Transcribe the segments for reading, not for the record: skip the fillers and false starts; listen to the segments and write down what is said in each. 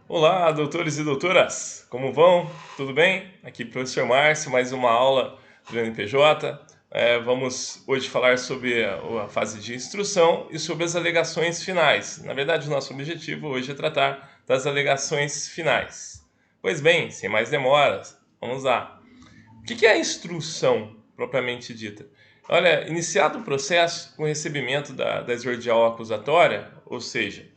Olá, doutores e doutoras! Como vão? Tudo bem? Aqui professor Márcio, mais uma aula do NPJ. Vamos hoje falar sobre a fase de instrução e sobre as alegações finais. Na verdade, o nosso objetivo hoje é tratar das alegações finais. Pois bem, sem mais demoras, vamos lá. O que é a instrução propriamente dita? Olha, iniciado o processo com recebimento da exordial acusatória, ou seja,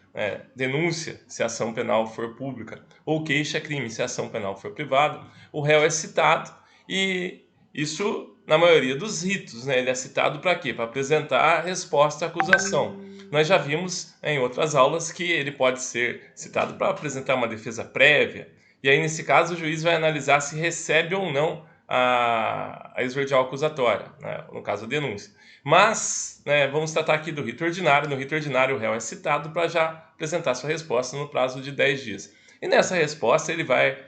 denúncia se a ação penal for pública ou queixa-crime se a ação penal for privada, o réu é citado e isso na maioria dos ritos, né? Ele é citado para quê? Para apresentar a resposta à acusação. Nós já vimos em outras aulas que ele pode ser citado para apresentar uma defesa prévia, e aí nesse caso o juiz vai analisar se recebe ou não a exordial acusatória, né? No caso a denúncia. Mas, né, vamos tratar aqui do rito ordinário. No rito ordinário, o réu é citado para já apresentar sua resposta no prazo de 10 dias. E nessa resposta ele vai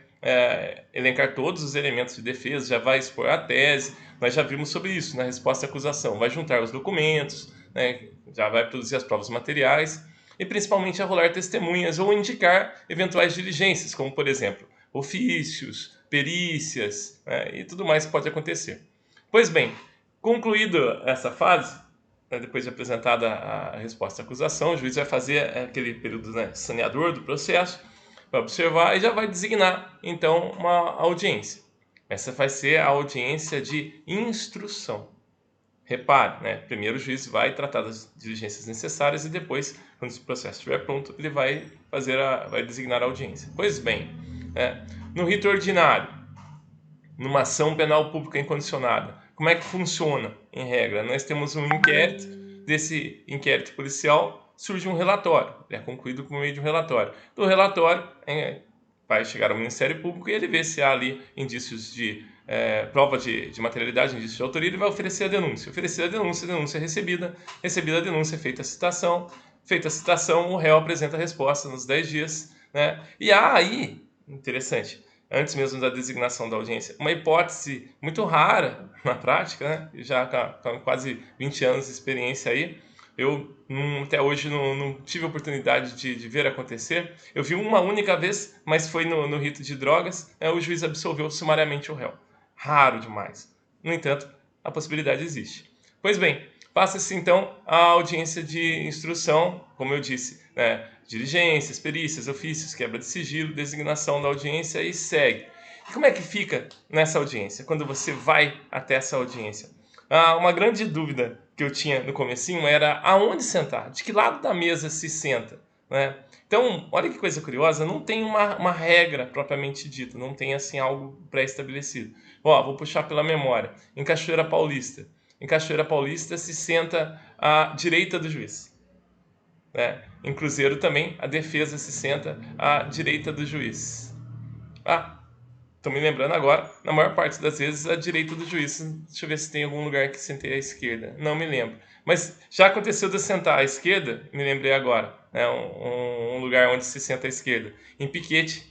elencar todos os elementos de defesa, já vai expor a tese. Nós já vimos sobre isso na resposta à acusação. Vai juntar os documentos, né, já vai produzir as provas materiais e principalmente arrolar testemunhas ou indicar eventuais diligências, como por exemplo, ofícios, perícias, né, e tudo mais que pode acontecer. Pois bem, concluída essa fase, né, depois de apresentada a resposta à acusação, o juiz vai fazer aquele período, né, saneador do processo, vai observar e já vai designar então uma audiência. Essa vai ser a audiência de instrução. Repare, né? Primeiro o juiz vai tratar das diligências necessárias e depois, quando o processo estiver pronto, ele vai vai designar a audiência. Pois bem, né? No rito ordinário, numa ação penal pública incondicionada, como é que funciona, em regra? Nós temos um inquérito, desse inquérito policial surge um relatório, ele é concluído por meio de um relatório. Do relatório, vai chegar ao Ministério Público e ele vê se há ali indícios de prova de materialidade, indícios de autoria, ele vai oferecer a denúncia. Oferecer a denúncia é recebida, recebida a denúncia, feita a citação, o réu apresenta a resposta nos 10 dias, né? E há aí, interessante, antes mesmo da designação da audiência, uma hipótese muito rara na prática, né? Já com quase 20 anos de experiência aí, eu até hoje não tive a oportunidade de ver acontecer. Eu vi uma única vez, mas foi no rito de drogas, o juiz absolveu sumariamente o réu. Raro demais. No entanto, a possibilidade existe. Pois bem, passa-se então a audiência de instrução, como eu disse, né? Diligências, perícias, ofícios, quebra de sigilo, designação da audiência e segue. E como é que fica nessa audiência, quando você vai até essa audiência? Uma grande dúvida que eu tinha no comecinho era aonde sentar, de que lado da mesa se senta, né? Então, olha que coisa curiosa, não tem uma regra propriamente dita, não tem assim algo pré-estabelecido. Vou puxar pela memória. Em Cachoeira Paulista se senta à direita do juiz, né? Em Cruzeiro também a defesa se senta à direita do juiz. Estou me lembrando agora, na maior parte das vezes, à direita do juiz. Deixa eu ver se tem algum lugar que sentei à esquerda. Não me lembro. Mas já aconteceu de sentar à esquerda, me lembrei agora, né? Um lugar onde se senta à esquerda. Em piquete,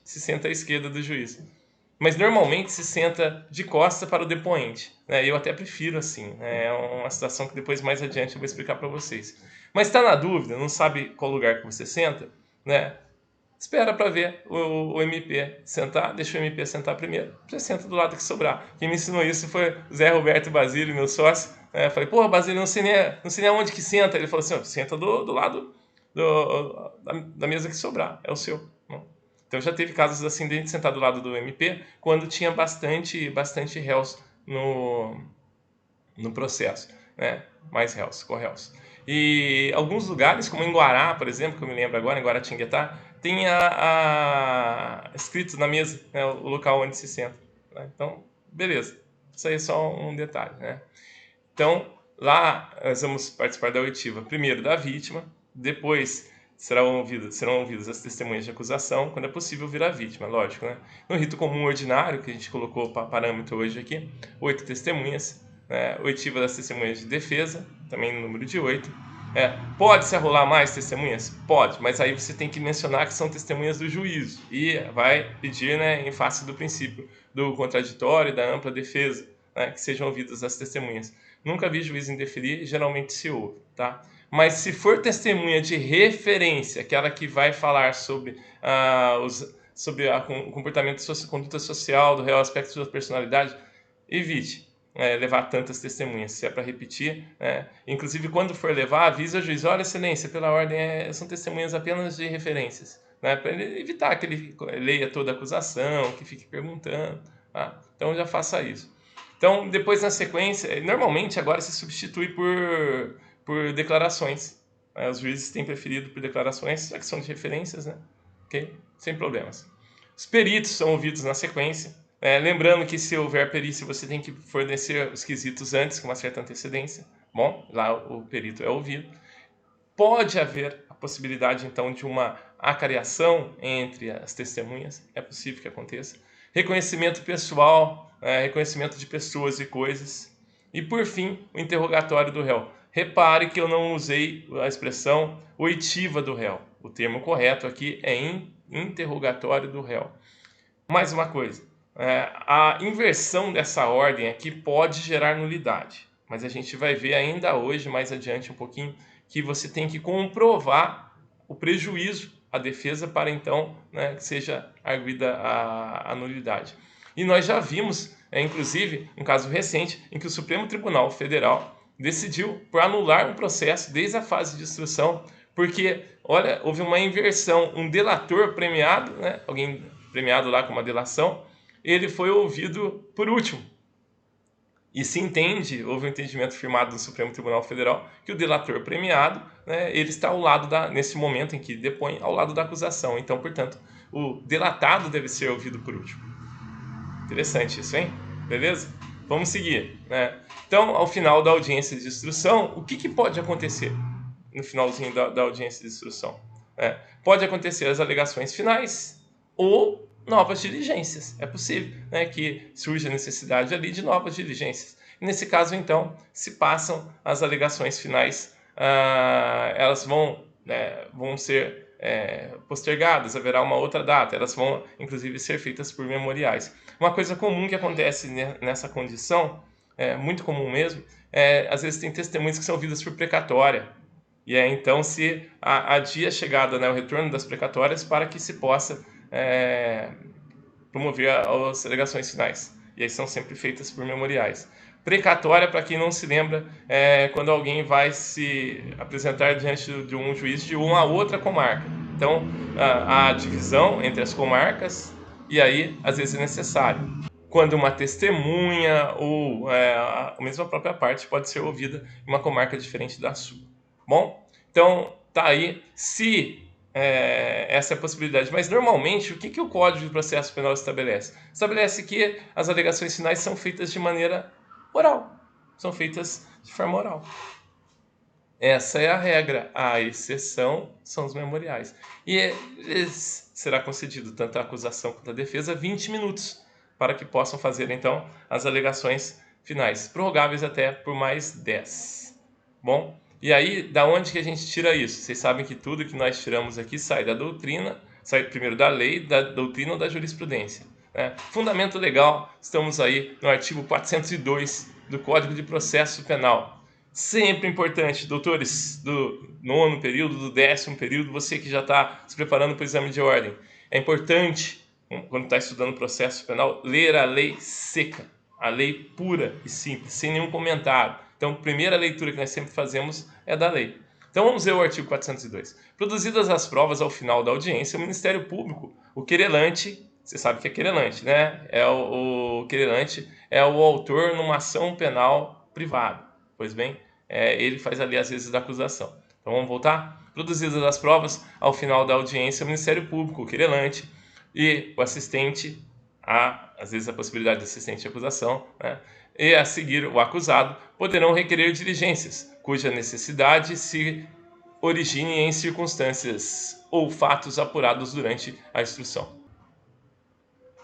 se senta à esquerda do juiz. Mas normalmente se senta de costa para o depoente, né? Eu até prefiro assim, né? É uma situação que depois mais adiante eu vou explicar para vocês. Mas está na dúvida, não sabe qual lugar que você senta, né? Espera para ver o MP sentar, deixa o MP sentar primeiro, você senta do lado que sobrar. Quem me ensinou isso foi Zé Roberto Basílio, meu sócio. Eu falei, porra, Basílio, não sei nem aonde que senta. Ele falou assim, senta do lado da mesa que sobrar, é o seu. Então já teve casos assim de a gente sentar do lado do MP quando tinha bastante réus no processo, né? Mais réus, corréus. E alguns lugares, como em Guará, por exemplo, que eu me lembro agora, em Guaratinguetá, tem escrito na mesa, né, o local onde se senta, né? Então, beleza. Isso aí é só um detalhe, né? Então, lá nós vamos participar da oitiva, primeiro da vítima, depois serão ouvidas as testemunhas de acusação, quando é possível ouvir a vítima, lógico, né? No rito comum ordinário, que a gente colocou para parâmetro hoje aqui, 8 testemunhas, né? Oitiva das testemunhas de defesa, também no número de 8. Pode-se arrolar mais testemunhas? Pode, mas aí você tem que mencionar que são testemunhas do juízo e vai pedir, né, em face do princípio do contraditório e da ampla defesa, né, que sejam ouvidas as testemunhas. Nunca vi juiz indeferir, geralmente se ouve, tá? Mas se for testemunha de referência, aquela que vai falar sobre o comportamento, conduta social do réu, aspecto da personalidade, evite levar tantas testemunhas, se é para repetir. Inclusive, quando for levar, avisa o juiz: olha, excelência, pela ordem, são testemunhas apenas de referências, para ele evitar que ele leia toda a acusação, que fique perguntando. Então, já faça isso. Então, depois, na sequência, normalmente agora se substitui por declarações. Os juízes têm preferido por declarações, já que são de referências, né? Ok? Sem problemas. Os peritos são ouvidos na sequência. Lembrando que se houver perícia, você tem que fornecer os quesitos antes, com uma certa antecedência. Bom, lá o perito é ouvido. Pode haver a possibilidade, então, de uma acareação entre as testemunhas. É possível que aconteça. Reconhecimento pessoal, reconhecimento de pessoas e coisas. E, por fim, o interrogatório do réu. Repare que eu não usei a expressão oitiva do réu. O termo correto aqui é interrogatório do réu. Mais uma coisa, a inversão dessa ordem aqui pode gerar nulidade, mas a gente vai ver ainda hoje, mais adiante um pouquinho, que você tem que comprovar o prejuízo à defesa para então que seja arguida a nulidade. E nós já vimos, inclusive, um caso recente em que o Supremo Tribunal Federal decidiu por anular um processo desde a fase de instrução, porque, olha, houve uma inversão, um delator premiado, alguém premiado lá com uma delação, ele foi ouvido por último. E se entende, houve um entendimento firmado no Supremo Tribunal Federal, que o delator premiado, ele está ao lado nesse momento em que depõe, ao lado da acusação. Então, portanto, o delatado deve ser ouvido por último. Interessante isso, hein? Beleza? Vamos seguir. Então, ao final da audiência de instrução, o que pode acontecer no finalzinho da audiência de instrução? Pode acontecer as alegações finais ou novas diligências. É possível que surja a necessidade ali de novas diligências. E nesse caso, então, se passam as alegações finais, elas vão ser postergadas, haverá uma outra data, elas vão, inclusive, ser feitas por memoriais. Uma coisa comum que acontece nessa condição, muito comum mesmo, às vezes tem testemunhas que são ouvidas por precatória. E então se adia a chegada, o retorno das precatórias para que se possa promover as alegações finais. E aí são sempre feitas por memoriais. Precatória, para quem não se lembra, quando alguém vai se apresentar diante de um juiz de uma outra comarca. Então, a divisão entre as comarcas, e aí, às vezes, é necessário. Quando uma testemunha ou a mesma própria parte pode ser ouvida em uma comarca diferente da sua. Bom, então, tá aí. Se essa é a possibilidade. Mas, normalmente, o que o Código de Processo Penal estabelece? Estabelece que as alegações finais são feitas de maneira oral. São feitas de forma oral. Essa é a regra. A exceção são os memoriais. E será concedido tanto a acusação quanto a defesa 20 minutos para que possam fazer, então, as alegações finais, prorrogáveis até por mais 10. Bom, e aí, da onde que a gente tira isso? Vocês sabem que tudo que nós tiramos aqui sai da doutrina, sai primeiro da lei, da doutrina ou da jurisprudência. Fundamento legal, estamos aí no artigo 402 do Código de Processo Penal. Sempre importante, doutores do 9º período, do 10º período, você que já está se preparando para o exame de ordem, é importante, quando está estudando processo penal, ler a lei seca, a lei pura e simples, sem nenhum comentário. Então, a primeira leitura que nós sempre fazemos é da lei. Então, vamos ver o artigo 402. Produzidas as provas ao final da audiência, o Ministério Público, o querelante, você sabe o que é querelante, né? O querelante é o autor numa ação penal privada. Pois bem, ele faz ali as vezes da acusação. Então, vamos voltar? Produzidas as provas ao final da audiência, o Ministério Público, o querelante e o assistente, às vezes a possibilidade de assistente de acusação, e a seguir o acusado, poderão requerer diligências, cuja necessidade se origine em circunstâncias ou fatos apurados durante a instrução.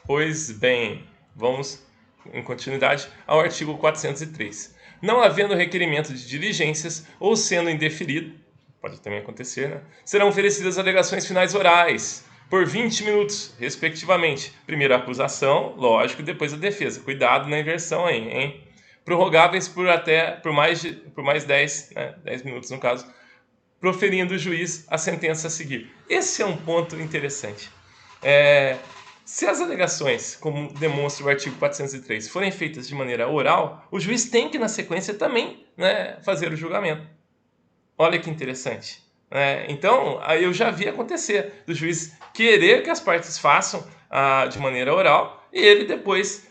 Pois bem, vamos em continuidade ao artigo 403. Não havendo requerimento de diligências ou sendo indeferido, pode também acontecer, serão oferecidas alegações finais orais, por 20 minutos, respectivamente. Primeiro a acusação, lógico, e depois a defesa. Cuidado na inversão aí, hein? Prorrogáveis por mais 10, 10 minutos no caso, proferindo o juiz a sentença a seguir. Esse é um ponto interessante. Se as alegações, como demonstra o artigo 403, forem feitas de maneira oral, o juiz tem que, na sequência, também, né, fazer o julgamento. Olha que interessante. Então, aí eu já vi acontecer do juiz querer que as partes façam de maneira oral e ele depois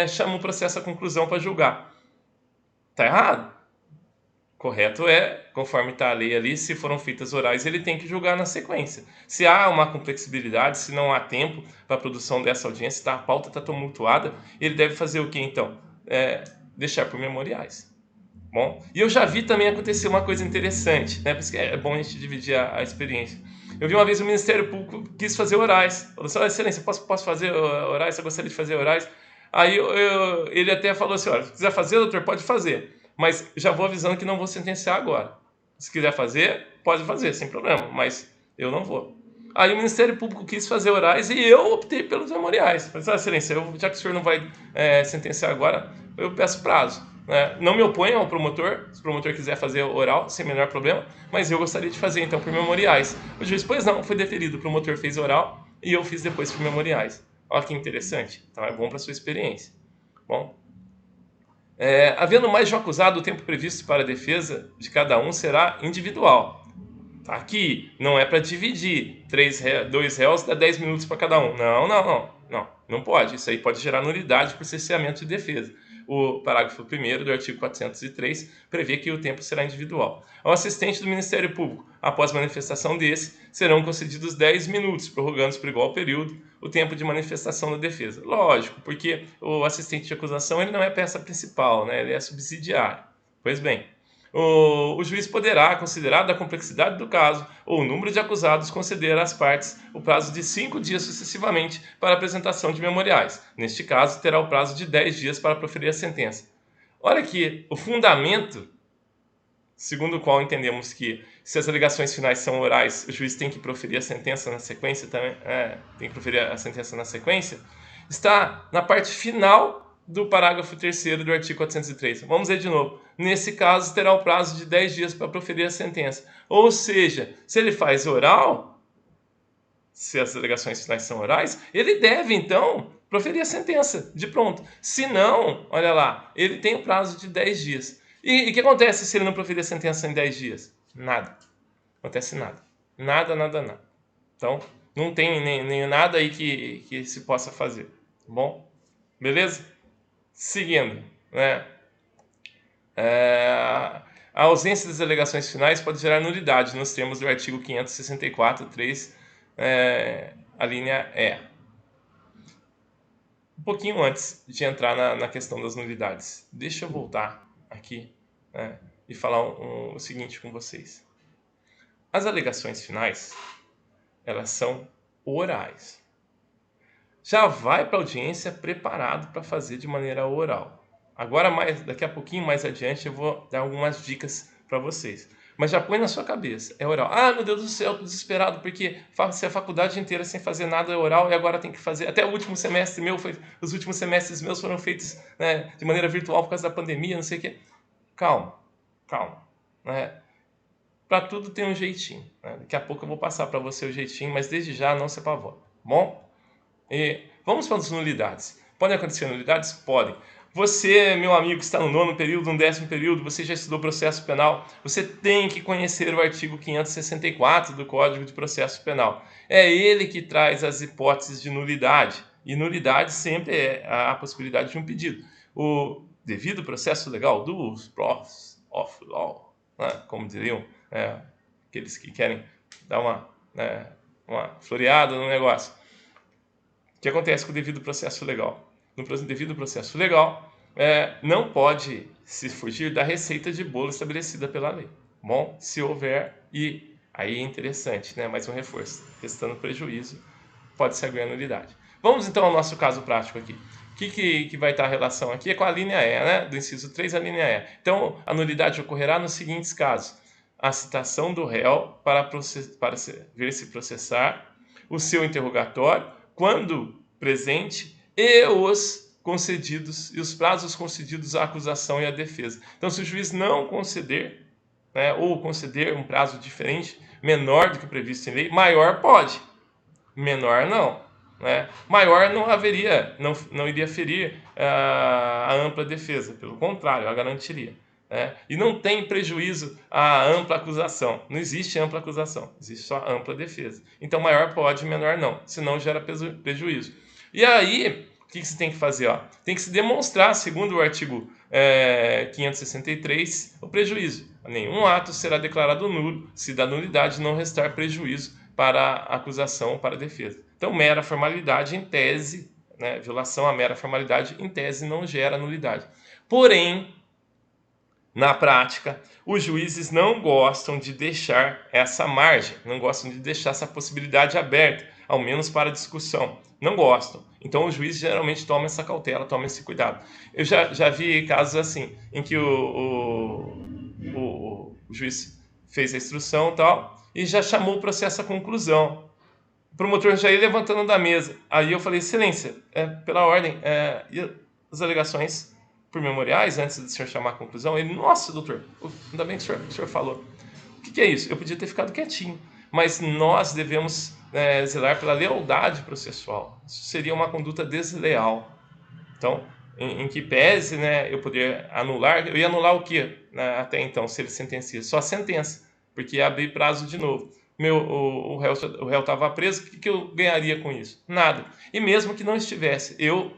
chama o processo à conclusão para julgar. Está errado. Correto conforme está a lei ali, se foram feitas orais, ele tem que julgar na sequência. Se há uma complexibilidade, se não há tempo para a produção dessa audiência, a pauta está tumultuada, ele deve fazer o que então? Deixar por memoriais. Bom, e eu já vi também acontecer uma coisa interessante, né? Por isso que é bom a gente dividir a experiência. Eu vi uma vez o Ministério Público quis fazer orais. Falou assim: excelência, posso fazer orais? Eu gostaria de fazer orais. Aí ele até falou assim: olha, se quiser fazer, doutor, pode fazer. Mas já vou avisando que não vou sentenciar agora. Se quiser fazer, pode fazer, sem problema. Mas eu não vou. Aí o Ministério Público quis fazer orais e eu optei pelos memoriais. Falei assim: excelência, já que o senhor não vai sentenciar agora, eu peço prazo. Não me oponho ao promotor, se o promotor quiser fazer oral, sem o menor problema, mas eu gostaria de fazer então por memoriais. O juiz, pois não, foi deferido, o promotor fez oral e eu fiz depois por memoriais. Olha que interessante, então é bom para a sua experiência. Bom, havendo mais de um acusado, o tempo previsto para a defesa de cada um será individual. Aqui não é para dividir 2 réus, dá 10 minutos para cada um. Não pode. Isso aí pode gerar nulidade por cerceamento de defesa. O parágrafo 1º do artigo 403 prevê que o tempo será individual. Ao assistente do Ministério Público, após manifestação desse, serão concedidos 10 minutos, prorrogando por igual período o tempo de manifestação da defesa. Lógico, porque o assistente de acusação ele não é peça principal, né? Ele é subsidiário. Pois bem, o juiz poderá, considerada a complexidade do caso ou o número de acusados, conceder às partes o prazo de 5 dias sucessivamente para apresentação de memoriais. Neste caso, terá o prazo de 10 dias para proferir a sentença. Olha aqui, o fundamento, segundo o qual entendemos que se as alegações finais são orais, o juiz tem que proferir a sentença na sequência também, tem que proferir a sentença na sequência, está na parte final do parágrafo 3º do artigo 403. Vamos ver de novo. Nesse caso, terá o prazo de 10 dias para proferir a sentença. Ou seja, se ele faz oral, se as alegações finais são orais, ele deve, então, proferir a sentença de pronto. Se não, olha lá, ele tem o prazo de 10 dias. E o que acontece se ele não proferir a sentença em 10 dias? Nada. Não acontece nada. Nada. Então, não tem nem nada aí que se possa fazer. Tá bom? Beleza? Seguindo, né? A ausência das alegações finais pode gerar nulidade nos termos do artigo 564.3, a linha E. Um pouquinho antes de entrar na questão das nulidades, deixa eu voltar aqui, né, e falar o seguinte com vocês. As alegações finais, elas são orais. Já vai para a audiência preparado para fazer de maneira oral. Agora, daqui a pouquinho mais adiante, eu vou dar algumas dicas para vocês. Mas já põe na sua cabeça, é oral. Ah, meu Deus do céu, tô desesperado, porque passei a faculdade inteira sem fazer nada oral e agora tem que fazer. Até o último semestre os últimos semestres meus foram feitos, né, de maneira virtual por causa da pandemia, não sei o quê. Calma. Né? Para tudo tem um jeitinho. Né? Daqui a pouco eu vou passar para você o jeitinho, mas desde já não se apavora. Bom? E vamos para as nulidades. Podem acontecer nulidades? Podem. Você, meu amigo, que está no 9º período, no 10º período, você já estudou processo penal, você tem que conhecer o artigo 564 do Código de Processo Penal. É ele que traz as hipóteses de nulidade. E nulidade sempre é a possibilidade de um pedido. O devido processo legal, dos profs of law, né, como diriam aqueles que querem dar uma floreada no negócio. O que acontece com o devido processo legal? No devido processo legal, não pode se fugir da receita de bolo estabelecida pela lei. Bom, se houver, e aí é interessante, né? Mais um reforço, restando prejuízo, pode-se arguir a nulidade. Vamos então ao nosso caso prático aqui. O que vai estar a relação aqui é com a linha E, né? Do inciso 3, a linha E. Então, a nulidade ocorrerá nos seguintes casos. A citação do réu para ver se processar, o seu interrogatório, quando presente, e os concedidos e os prazos concedidos à acusação e à defesa. Então, se o juiz não conceder, né, ou conceder um prazo diferente, menor do que o previsto em lei, maior pode, menor não. Né? Maior não haveria, não iria ferir a ampla defesa, pelo contrário, a garantiria. Né? E não tem prejuízo a ampla acusação. Não existe ampla acusação, existe só ampla defesa. Então, maior pode, menor não, senão gera prejuízo. E aí, o que você tem que fazer? Ó? Tem que se demonstrar, segundo o artigo 563, o prejuízo. Nenhum ato será declarado nulo se da nulidade não restar prejuízo para a acusação ou para a defesa. Então, mera formalidade, em tese, né, violação à mera formalidade, em tese, não gera nulidade. Porém, na prática, os juízes não gostam de deixar essa margem, não gostam de deixar essa possibilidade aberta, ao menos para discussão. Não gostam. Então, o juiz geralmente toma essa cautela, toma esse cuidado. Eu já vi casos assim, em que o juiz fez a instrução e tal, e já chamou o processo à conclusão. O promotor já ia levantando da mesa. Aí eu falei, excelência, pela ordem, e as alegações por memoriais, antes do senhor chamar a conclusão? Ele, nossa, doutor, ainda bem que o senhor falou. O que é isso? Eu podia ter ficado quietinho, mas nós devemos zelar pela lealdade processual. Isso seria uma conduta desleal. Então, em que pese, né, eu poder anular, eu ia anular o quê? Né, até então, se ele sentencia? Só a sentença, porque ia abrir prazo de novo. O réu estava preso, o que eu ganharia com isso? Nada. E mesmo que não estivesse, eu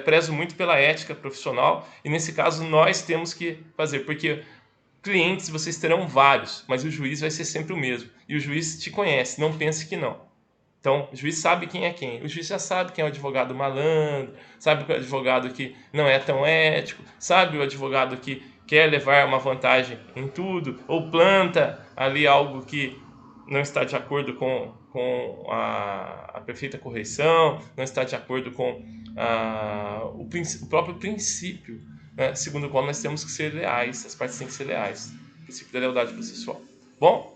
prezo muito pela ética profissional, e nesse caso nós temos que fazer, porque clientes vocês terão vários, mas o juiz vai ser sempre o mesmo. E o juiz te conhece, não pense que não. Então, o juiz sabe quem é quem. O juiz já sabe quem é o advogado malandro, sabe que é o advogado que não é tão ético, sabe o advogado que quer levar uma vantagem em tudo, ou planta ali algo que não está de acordo com a perfeita correção, não está de acordo com o próprio princípio, né, segundo o qual nós temos que ser leais, as partes têm que ser leais, o princípio da lealdade processual. Bom?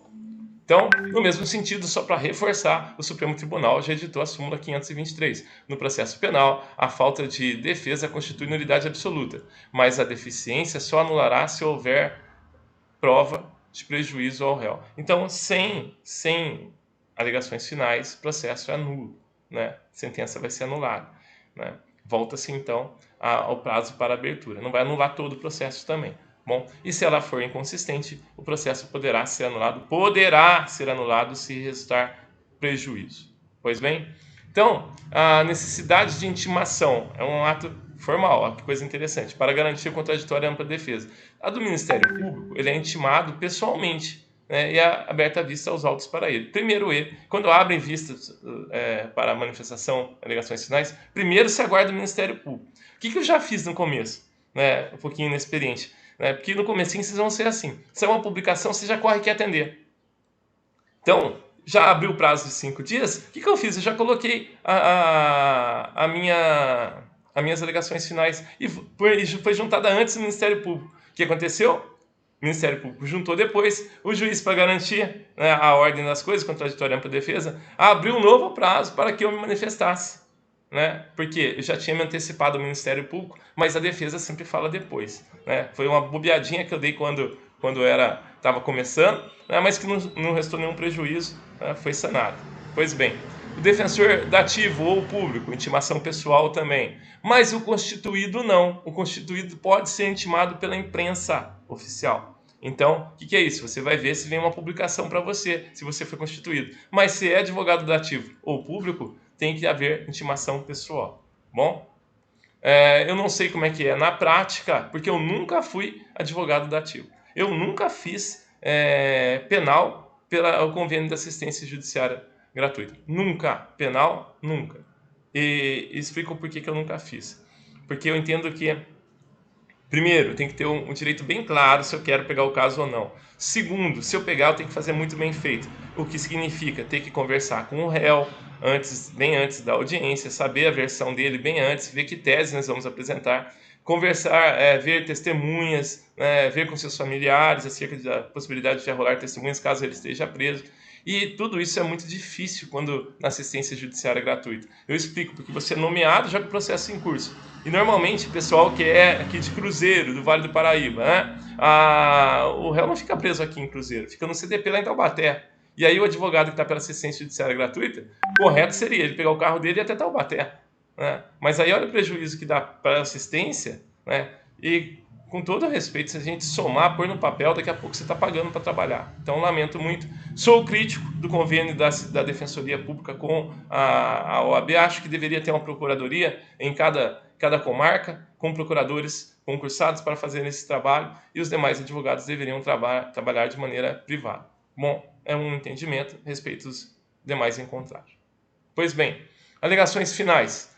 Então, no mesmo sentido, só para reforçar, o Supremo Tribunal já editou a súmula 523. No processo penal, a falta de defesa constitui nulidade absoluta, mas a deficiência só anulará se houver prova de prejuízo ao réu. Então, sem alegações finais, o processo é nulo, né? A sentença vai ser anulada, né? Volta-se, então, ao prazo para abertura. Não vai anular todo o processo também. Bom, e se ela for inconsistente, o processo poderá ser anulado se restar prejuízo. Pois bem, então, a necessidade de intimação é um ato formal, ó, que coisa interessante, para garantir o contraditório e ampla defesa. A do Ministério Público, ele é intimado pessoalmente, né, e é aberta a vista aos autos para ele. Primeiro ele, quando abrem vistas para a manifestação, alegações finais, primeiro se aguarda o Ministério Público. O que eu já fiz no começo? Né, um pouquinho inexperiente. Porque no comecinho vocês vão ser assim. Se é uma publicação, você já corre que atender. Então, já abriu o prazo de 5 dias, o que eu fiz? Eu já coloquei as minhas alegações finais e foi juntada antes do Ministério Público. O que aconteceu? O Ministério Público juntou depois, o juiz, para garantir, né, a ordem das coisas, contraditória e ampla defesa, abriu um novo prazo para que eu me manifestasse. Né? Porque eu já tinha me antecipado ao Ministério Público, mas a defesa sempre fala depois. Né? Foi uma bobeadinha que eu dei quando estava começando, né? Mas que não restou nenhum prejuízo, né? Foi sanado. Pois bem, o defensor dativo ou público, intimação pessoal também. Mas o constituído não. O constituído pode ser intimado pela imprensa oficial. Então, o que é isso? Você vai ver se vem uma publicação para você, se você foi constituído. Mas se é advogado dativo ou público, tem que haver intimação pessoal. Bom, eu não sei como é que é na prática, porque eu nunca fui advogado dativo. Eu nunca fiz penal pelo convênio de assistência judiciária gratuita. Nunca. Penal, nunca. E explico por que eu nunca fiz. Porque eu entendo que, primeiro, tem que ter um direito bem claro se eu quero pegar o caso ou não. Segundo, se eu pegar, eu tenho que fazer muito bem feito. O que significa ter que conversar com o réu, bem antes da audiência, saber a versão dele bem antes, ver que tese nós vamos apresentar, conversar, ver testemunhas, ver com seus familiares acerca da possibilidade de arrolar testemunhas caso ele esteja preso. E tudo isso é muito difícil quando na assistência judiciária gratuita. Eu explico, porque você é nomeado já com o processo em curso. E normalmente o pessoal que é aqui de Cruzeiro, do Vale do Paraíba, né? O réu não fica preso aqui em Cruzeiro, fica no CDP lá em Taubaté. E aí o advogado que está pela assistência judiciária gratuita, correto seria ele pegar o carro dele e ir até Taubaté. Né? Mas aí olha o prejuízo que dá para a assistência, né? E com todo respeito, se a gente somar, pôr no papel, daqui a pouco você está pagando para trabalhar. Então, lamento muito. Sou crítico do convênio da Defensoria Pública com a OAB. Acho que deveria ter uma procuradoria em cada comarca, com procuradores concursados para fazer esse trabalho, e os demais advogados deveriam trabalhar de maneira privada. Bom, é um entendimento, respeito os demais em contrário. Pois bem, alegações finais.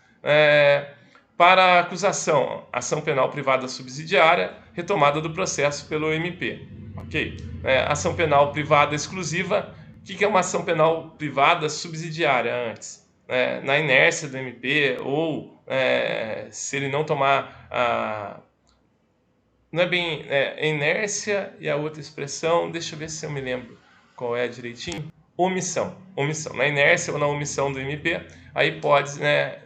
Para a acusação, ação penal privada subsidiária, retomada do processo pelo MP. Ok? Ação penal privada exclusiva. O que é uma ação penal privada subsidiária antes? Na inércia do MP, ou se ele não tomar a. Não é bem. Inércia e a outra expressão, deixa eu ver se eu me lembro qual é direitinho. Omissão. Na inércia ou na omissão do MP, aí pode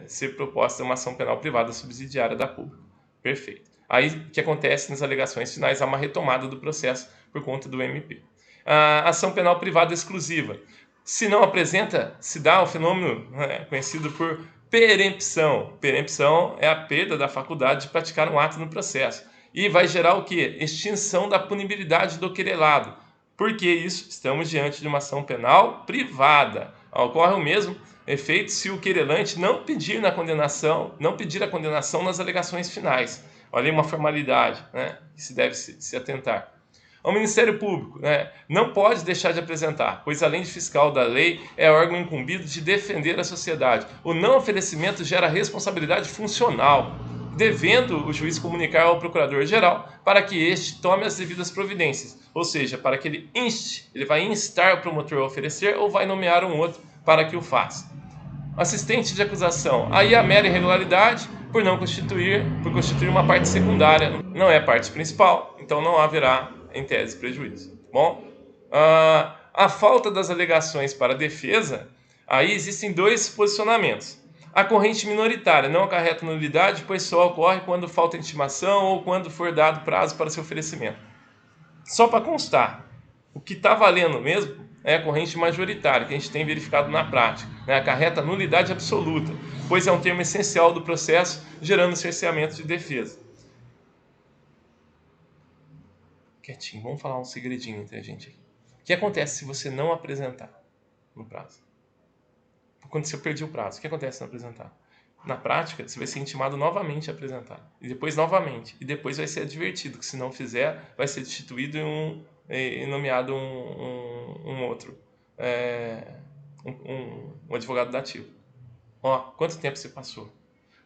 ser proposta uma ação penal privada subsidiária da pública. Perfeito. Aí o que acontece nas alegações finais? Há uma retomada do processo por conta do MP. A ação penal privada exclusiva. Se não apresenta, se dá o fenômeno conhecido por perempção. Perempção é a perda da faculdade de praticar um ato no processo. E vai gerar o quê? Extinção da punibilidade do querelado. Por que isso? Estamos diante de uma ação penal privada. Ocorre o mesmo efeito se o querelante não pedir a condenação nas alegações finais. Olha aí uma formalidade, que se deve se atentar. O Ministério Público não pode deixar de apresentar, pois além de fiscal da lei, é órgão incumbido de defender a sociedade. O não oferecimento gera responsabilidade funcional, devendo o juiz comunicar ao procurador-geral para que este tome as devidas providências, ou seja, para que ele vai instar o promotor a oferecer ou vai nomear um outro para que o faça. Assistente de acusação, aí a mera irregularidade por constituir uma parte secundária, não é a parte principal, então não haverá, em tese, prejuízo. Bom, a falta das alegações para a defesa, aí existem dois posicionamentos. A corrente minoritária não acarreta nulidade, pois só ocorre quando falta intimação ou quando for dado prazo para seu oferecimento. Só para constar, o que está valendo mesmo é a corrente majoritária, que a gente tem verificado na prática. Acarreta nulidade absoluta, pois é um termo essencial do processo, gerando cerceamento de defesa. Quietinho, vamos falar um segredinho entre a gente aqui. O que acontece se você não apresentar no prazo? Quando você perdeu o prazo, o que acontece se não apresentar? Na prática, você vai ser intimado novamente a apresentar. E depois novamente. E depois vai ser advertido que se não fizer, vai ser destituído e nomeado um outro. Um advogado dativo. Quanto tempo você passou?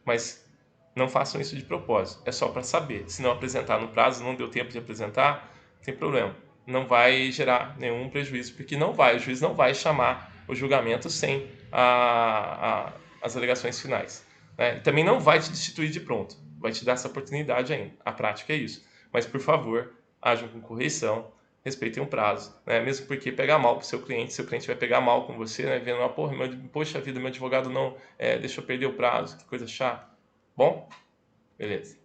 Mas não façam isso de propósito. É só para saber. Se não apresentar no prazo, não deu tempo de apresentar, não tem problema. Não vai gerar nenhum prejuízo, porque o juiz não vai chamar o julgamento sem as alegações finais. E também não vai te destituir de pronto. Vai te dar essa oportunidade ainda. A prática é isso. Mas, por favor, ajam com correção, respeitem o prazo. Mesmo porque pegar mal para o seu cliente vai pegar mal com você, vendo, poxa vida, meu advogado não deixou perder o prazo, que coisa chata. Bom? Beleza.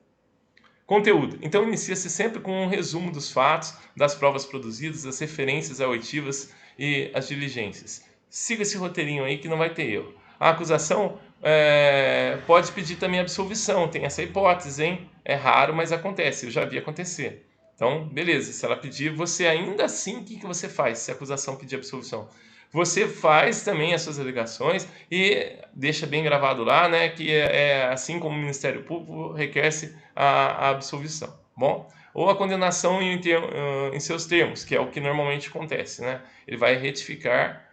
Conteúdo. Então, inicia-se sempre com um resumo dos fatos, das provas produzidas, das referências auditivas e as diligências. Siga esse roteirinho aí que não vai ter erro. A acusação pode pedir também absolvição, tem essa hipótese, hein? É raro, mas acontece, eu já vi acontecer. Então, beleza, se ela pedir, você ainda assim, o que você faz se a acusação pedir absolvição? Você faz também as suas alegações e deixa bem gravado lá, que assim como o Ministério Público requer-se a absolvição. Bom, ou a condenação em seus termos, que é o que normalmente acontece, Ele vai ratificar,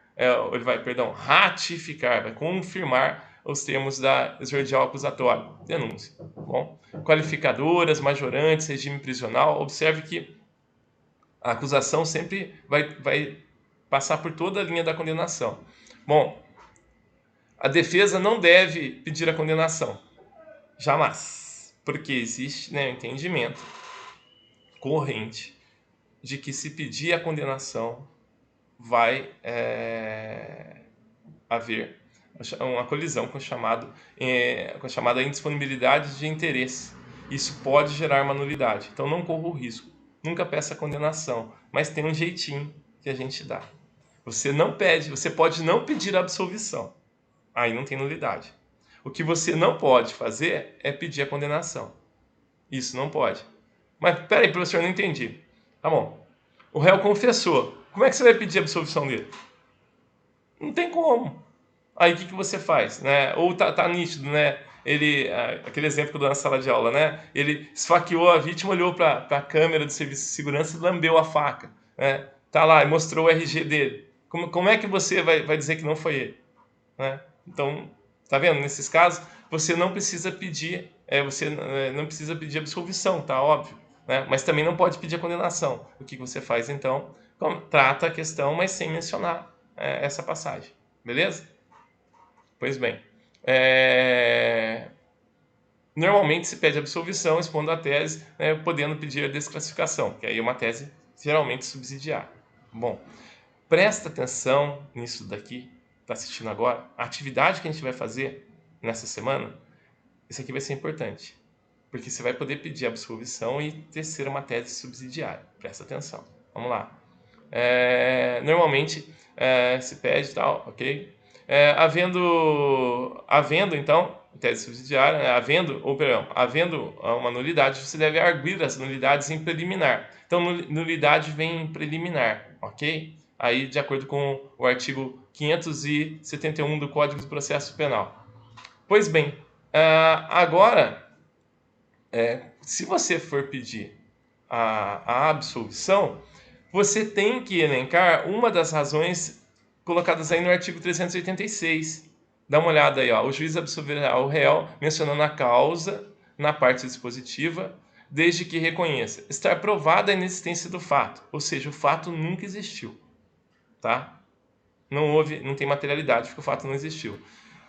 vai confirmar os termos da exordial acusatória, denúncia. Bom, qualificadoras, majorantes, regime prisional, observe que a acusação sempre vai passar por toda a linha da condenação. Bom, a defesa não deve pedir a condenação, jamais, porque existe um entendimento corrente de que se pedir a condenação vai haver uma colisão com a chamada indisponibilidade de interesse. Isso pode gerar uma nulidade. Então não corra o risco. Nunca peça condenação, mas tem um jeitinho que a gente dá. Você não pede, você pode não pedir absolvição. Aí não tem nulidade. O que você não pode fazer é pedir a condenação. Isso não pode. Mas peraí, professor, não entendi. Tá bom. O réu confessou. Como é que você vai pedir a absolvição dele? Não tem como. Aí o que você faz, né? Ou tá nítido, né? Aquele exemplo que eu dou na sala de aula, né? Ele esfaqueou a vítima, olhou para a câmera do serviço de segurança e lambeu a faca, né? Tá lá e mostrou o RG dele. Como é que você vai dizer que não foi ele, né? Então, tá vendo? Nesses casos, você não precisa pedir, não precisa pedir absolvição, tá óbvio, né? Mas também não pode pedir a condenação. O que você faz então? Trata a questão, mas sem mencionar essa passagem, beleza? Pois bem, normalmente se pede absolvição expondo a tese, né, podendo pedir a desclassificação, que aí é uma tese geralmente subsidiária. Bom, presta atenção nisso daqui, está assistindo agora, a atividade que a gente vai fazer nessa semana, isso aqui vai ser importante, porque você vai poder pedir absolvição e tecer uma tese subsidiária. Presta atenção, vamos lá. Normalmente se pede e tal, ok? Havendo então, tese subsidiária, né? havendo uma nulidade, você deve arguir as nulidades em preliminar. Então, nulidade vem em preliminar, ok? Aí, de acordo com o artigo 571 do Código de Processo Penal. Pois bem, agora, se você for pedir a absolvição, você tem que elencar uma das razões colocadas aí no artigo 386. Dá uma olhada aí, ó. O juiz absolverá o réu mencionando a causa na parte dispositiva, desde que reconheça estar provada a inexistência do fato, ou seja, o fato nunca existiu, tá? Não tem materialidade, porque o fato não existiu.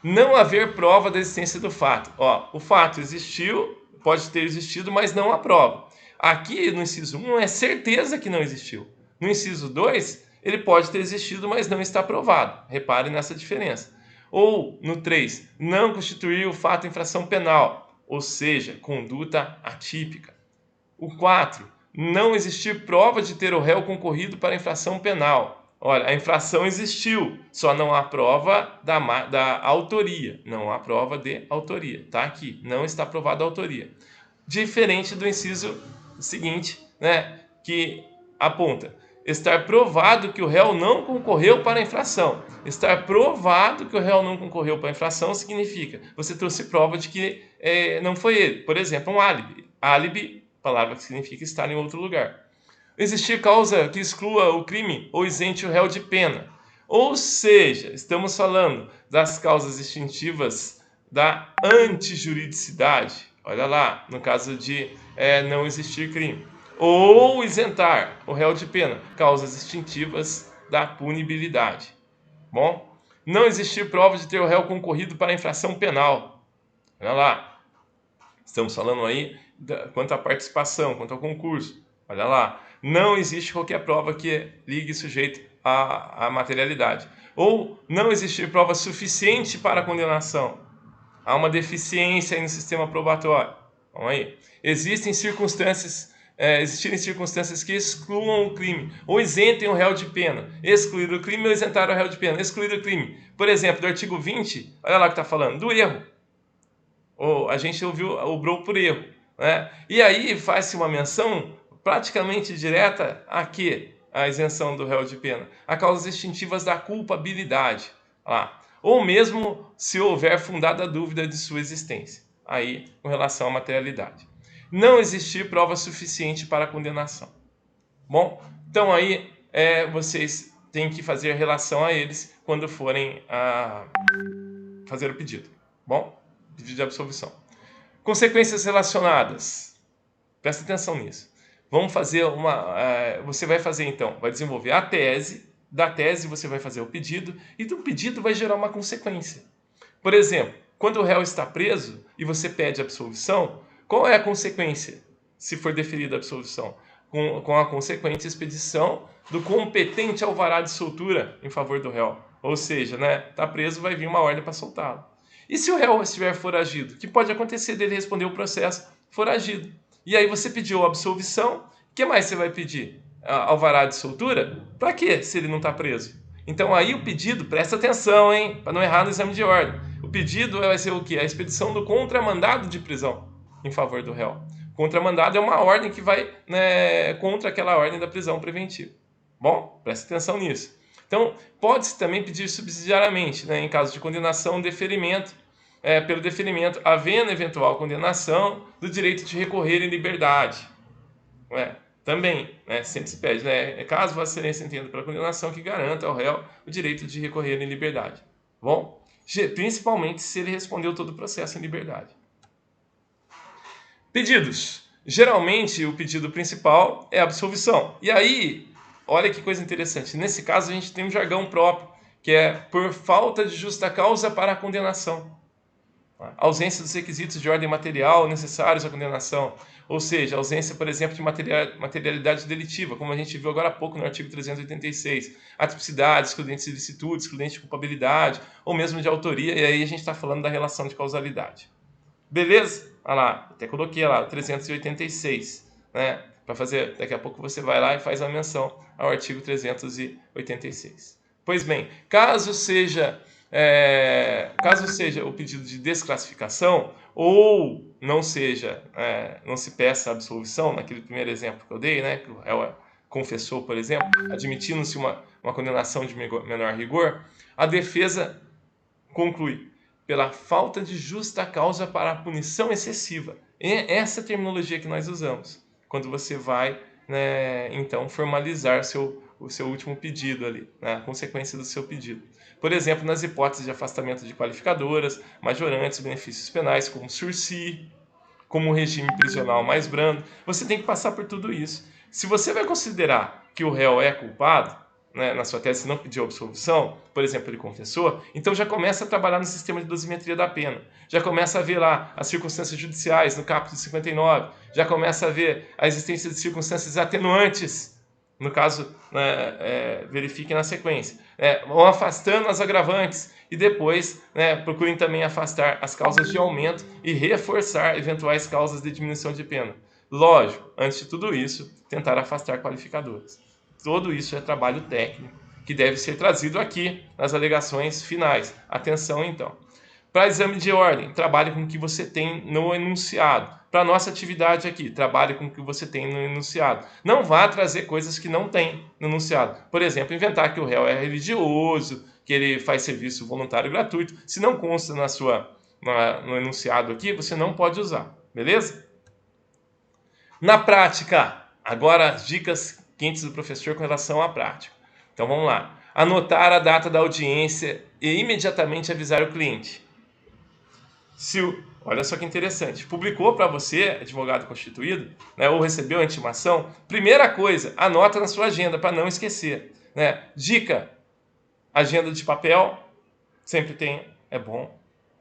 Não haver prova da existência do fato. Ó, o fato existiu, pode ter existido, mas não há prova. Aqui no inciso 1 é certeza que não existiu. No inciso 2, ele pode ter existido, mas não está provado. Repare nessa diferença. Ou no 3, não constituir o fato infração penal, ou seja, conduta atípica. O 4, não existir prova de ter o réu concorrido para a infração penal. Olha, a infração existiu, só não há prova da autoria. Não há prova de autoria. Está aqui, não está provada a autoria. Diferente do inciso seguinte, né, que aponta estar provado que o réu não concorreu para a infração. Estar provado que o réu não concorreu para a infração significa você trouxe prova de que não foi ele. Por exemplo, um álibi. Álibi, palavra que significa estar em outro lugar. Existir causa que exclua o crime ou isente o réu de pena. Ou seja, estamos falando das causas extintivas da antijuridicidade. Olha lá, no caso de não existir crime. Ou isentar o réu de pena. Causas extintivas da punibilidade. Bom, não existir prova de ter o réu concorrido para a infração penal. Olha lá. Estamos falando aí quanto à participação, quanto ao concurso. Olha lá. Não existe qualquer prova que ligue o sujeito à materialidade. Ou não existir prova suficiente para a condenação. Há uma deficiência aí no sistema probatório. Vamos aí. Existirem circunstâncias que excluam o crime, ou isentem o réu de pena. Excluir o crime ou isentar o réu de pena. Excluir o crime. Por exemplo, do artigo 20, olha lá o que está falando, do erro. A gente obrou por erro, né? E aí faz-se uma menção praticamente direta a quê? A isenção do réu de pena. A causas extintivas da culpabilidade. Ou mesmo se houver fundada dúvida de sua existência. Aí, com relação à materialidade. Não existir prova suficiente para a condenação. Bom, então aí vocês têm que fazer relação a eles quando forem fazer o pedido. Bom, pedido de absolvição. Consequências relacionadas. Presta atenção nisso. Vamos fazer você vai fazer então, vai desenvolver a tese, da tese você vai fazer o pedido, e do pedido vai gerar uma consequência. Por exemplo, quando o réu está preso e você pede absolvição, qual é a consequência se for deferida a absolvição? A com a consequente expedição do competente alvará de soltura em favor do réu. Ou seja, né, tá preso, vai vir uma ordem para soltá-lo. E se o réu estiver foragido? O que pode acontecer dele responder o processo foragido? E aí você pediu absolvição, o que mais você vai pedir? Alvará de soltura? Para quê, se ele não está preso? Então aí o pedido, presta atenção, hein, para não errar no exame de ordem. O pedido vai ser o quê? A expedição do contramandado de prisão em favor do réu. Contramandado é uma ordem que vai, né, contra aquela ordem da prisão preventiva. Bom, presta atenção nisso. Então, pode-se também pedir subsidiariamente, né, em caso de condenação, deferimento, pelo deferimento, havendo eventual condenação, do direito de recorrer em liberdade. Também, né, sempre se pede, né, caso Vossa Excelência entenda pela condenação que garanta ao réu o direito de recorrer em liberdade. Bom, principalmente se ele respondeu todo o processo em liberdade. Pedidos. Geralmente, o pedido principal é a absolvição. E aí, olha que coisa interessante. Nesse caso, a gente tem um jargão próprio, que é por falta de justa causa para a condenação. A ausência dos requisitos de ordem material necessários à condenação. Ou seja, ausência, por exemplo, de materialidade delitiva, como a gente viu agora há pouco no artigo 386. A tipicidade, excludente de licitude, excludente de culpabilidade, ou mesmo de autoria, e aí a gente está falando da relação de causalidade. Beleza? Olha lá, até coloquei lá, 386, né? Para fazer, daqui a pouco você vai lá e faz a menção ao artigo 386. Pois bem, caso seja o pedido de desclassificação ou não seja, não se peça absolvição, naquele primeiro exemplo que eu dei, né? Que o réu confessou, por exemplo, admitindo-se uma condenação de menor rigor, a defesa conclui pela falta de justa causa para a punição excessiva. É essa terminologia que nós usamos quando você vai, né, então formalizar o seu último pedido ali, né, a consequência do seu pedido. Por exemplo, nas hipóteses de afastamento de qualificadoras, majorantes, benefícios penais, como sursi, como o regime prisional mais brando, você tem que passar por tudo isso. Se você vai considerar que o réu é culpado, né, na sua tese, se não pediu absolvição, por exemplo, ele confessou, então já começa a trabalhar no sistema de dosimetria da pena. Já começa a ver lá as circunstâncias judiciais, no caput 59. Já começa a ver a existência de circunstâncias atenuantes. No caso, né, verifiquem na sequência. Vão afastando as agravantes e depois, né, procurem também afastar as causas de aumento e reforçar eventuais causas de diminuição de pena. Lógico, antes de tudo isso, tentar afastar qualificadores. Tudo isso é trabalho técnico que deve ser trazido aqui nas alegações finais. Atenção, então. Para exame de ordem, trabalhe com o que você tem no enunciado. Para a nossa atividade aqui, trabalhe com o que você tem no enunciado. Não vá trazer coisas que não tem no enunciado. Por exemplo, inventar que o réu é religioso, que ele faz serviço voluntário gratuito. Se não consta no enunciado aqui, você não pode usar. Beleza? Na prática, agora as dicas quentes do professor com relação à prática. Então vamos lá. Anotar a data da audiência e imediatamente avisar o cliente. Olha só que interessante, publicou para você, advogado constituído, né, ou recebeu a intimação, primeira coisa, anota na sua agenda para não esquecer. Né? Dica, agenda de papel, sempre tem, é bom.